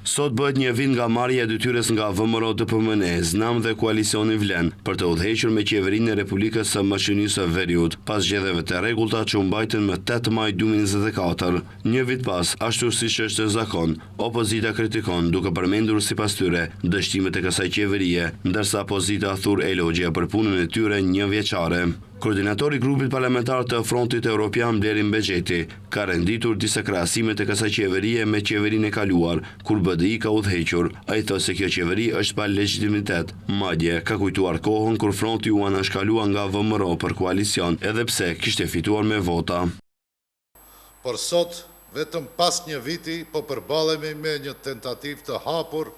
Sot bëhet një vit nga marrja e detyrës nga VMRO-DPMN, Znam dhe koalicioni Vlen për të udhëhequr me qeverinë e Republikës së Maqedonisë së Veriut, pas zgjedhjeve të rregullta që u mbajtën më 8 maj 2024. Një vit pas, ashtu siç është zakon, opozita kritikon duke përmendur sipas tyre dështimet e kësaj qeverie, ndërsa opozita thur elogje për punën e tyre njëvjeçare. Koordinatori i grupit parlamentar të Frontit Evropian Blerim Bexheti ka renditur disa krahasime të kësaj qeverie me qeverinë e kaluar, kur BDI ka udhëhequr. Ai thotë se kjo qeveri është pa legjitimitet. Madje ka kujtuar kohën kur Fronti u anashkalua nga VMRO për koalicion, edhe pse kishte fituar me vota. Por sot, vetëm pas një viti, po përballemi me një tentativë të hapur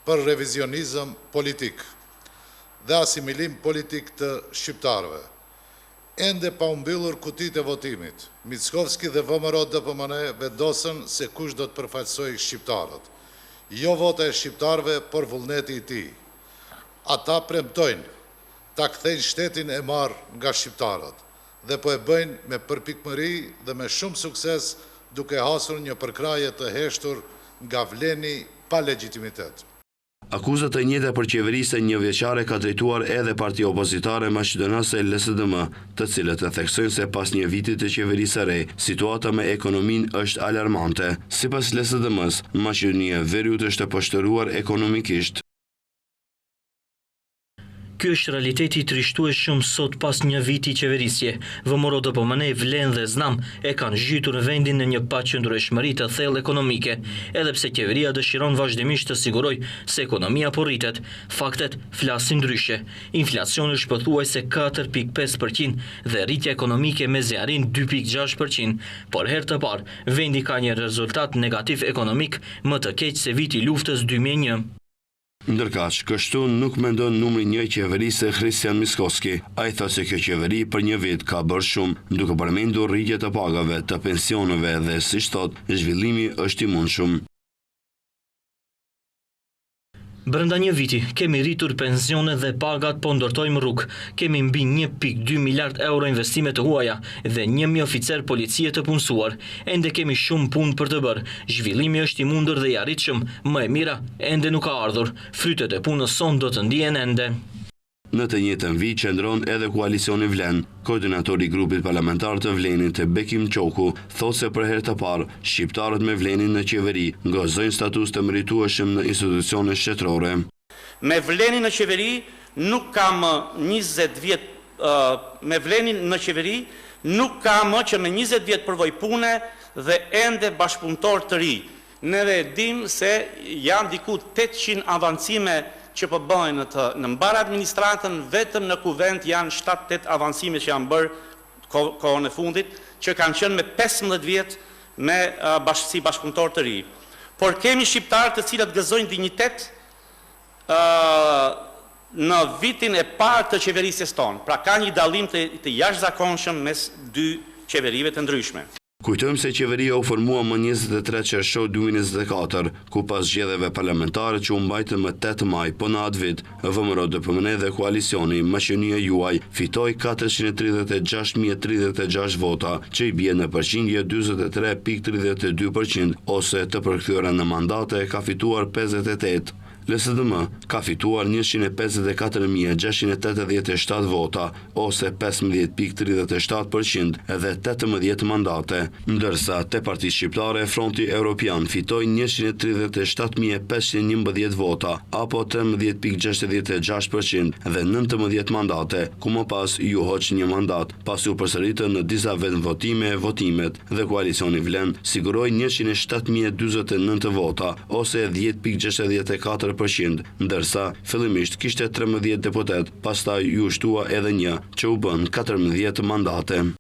për revizionizëm politik dhe asimilim politik të shqiptarëve. Ende pa mbyllur kutitë e votimit, Mickovski dhe VMRO-DPMN vendosën se kush do të përfaqësojë shqiptarët. Jo vota e shqiptarëve, por vullneti i tij. Ata premtojnë ta kthejnë shtetin e marrë nga shqiptarët dhe po e bëjnë me përpikmëri dhe me shumë sukses, duke hasur një përkraje të heshtur nga Vleni pa legjitimitet. Akuzat e njëjta për qeverisë njëvjeçare ka drejtuar edhe partia opozitare maqedonase LSDM, të cilët e theksojnë se pas një viti të qeverisë së re, situata me ekonominë është alarmante. Sipas LSDM-s, Maqedonia e Veriut është e poshtëruar ekonomikisht. Ky është realiteti i trishtueshëm sot pas një viti qeverisje. VMRO-DPMN, Vlen dhe Znam e kanë zhytur vendin në një paqëndrueshmëri të thellë ekonomike, edhe pse qeveria dëshiron vazhdimisht të sigurojë se ekonomia po rritet. Faktet flasin ndryshe. Inflacioni është pothuajse 4.5% dhe rritja ekonomike me zjarin 2.6%. Por herë të parë, vendi ka një rezultat negativ ekonomik më të keq se viti i luftës 2001. Ndërkaq, kështu nuk mendon numri 1 qeverisë Christian Mickovski. Ai thotë se kjo qeveri për një vit ka bërë shumë, duke përmendur rritje të pagave, të pensioneve dhe, siç thotë, zhvillimi është i mundshëm. Brenda një viti, kemi rritur pensionet dhe pagat, po ndërtojmë rrugë. Kemi mbi 1.2 miliard euro investime të huaja dhe 1.000 oficer policie të punësuar. Ende kemi shumë punë për të bërë. Zhvillimi është i mundur dhe i arritshëm, më e mira ende nuk ka ardhur. Frytet e punës son do të ndihen ende. Në të njëjtën vit qëndron edhe koalicioni Vlen. Koordinatori i grupit parlamentar të Vlenit, Bekim Qoku, thotë se për herë të parë, shqiptarët me Vlenin në qeveri gëzojnë status të meritueshëm në institucione shtetërore. Me Vlenin në qeveri nuk ka më 20 vjet me Vlenin në qeveri nuk ka më që me 20 vjet përvoj pune dhe ende bashkëpunëtor të ri. Neve dim se janë diku 800 avancime që po bëjnë në mbar administratën, vetëm në kuvent janë 7-8 avancime që janë bërë kohën e fundit, që kanë qenë me 15 vjet me si bashkëpunëtor të ri. Por kemi shqiptarë të cilët gëzojnë dinjitet në vitin e parë të qeverisjes tonë. Pra ka një dallim të jashtëzakonshëm mes dy qeverive të ndryshme. Kujtojmë se qeveria u formua më 23 qershor 2024, ku pas zgjedhjeve parlamentare që u mbajtën më 8 maj, po në atë vit, VMRO-DPMN dhe koalicioni Maqedonia Juaj fitoi 436.036 vota, që i bie në përqindje 43.32%, ose të përkthyera në mandate ka fituar 58. LSDM ka fituar 154.687 vota, ose 15.37% edhe 18 mandate, ndërsa te Partia Shqiptare Fronti Evropian fitoi 137.511 vota, apo 13.66% dhe 19 mandate, ku më pas ju hoq një mandat, pasi u përsëritën në disa vetëvotime votimet dhe koalicioni Vlen siguroi 107.049 vota, ose 10.64%, ndërsa fillimisht kishte 13 deputet, pastaj ju shtua edhe një, që u bën 14 mandate.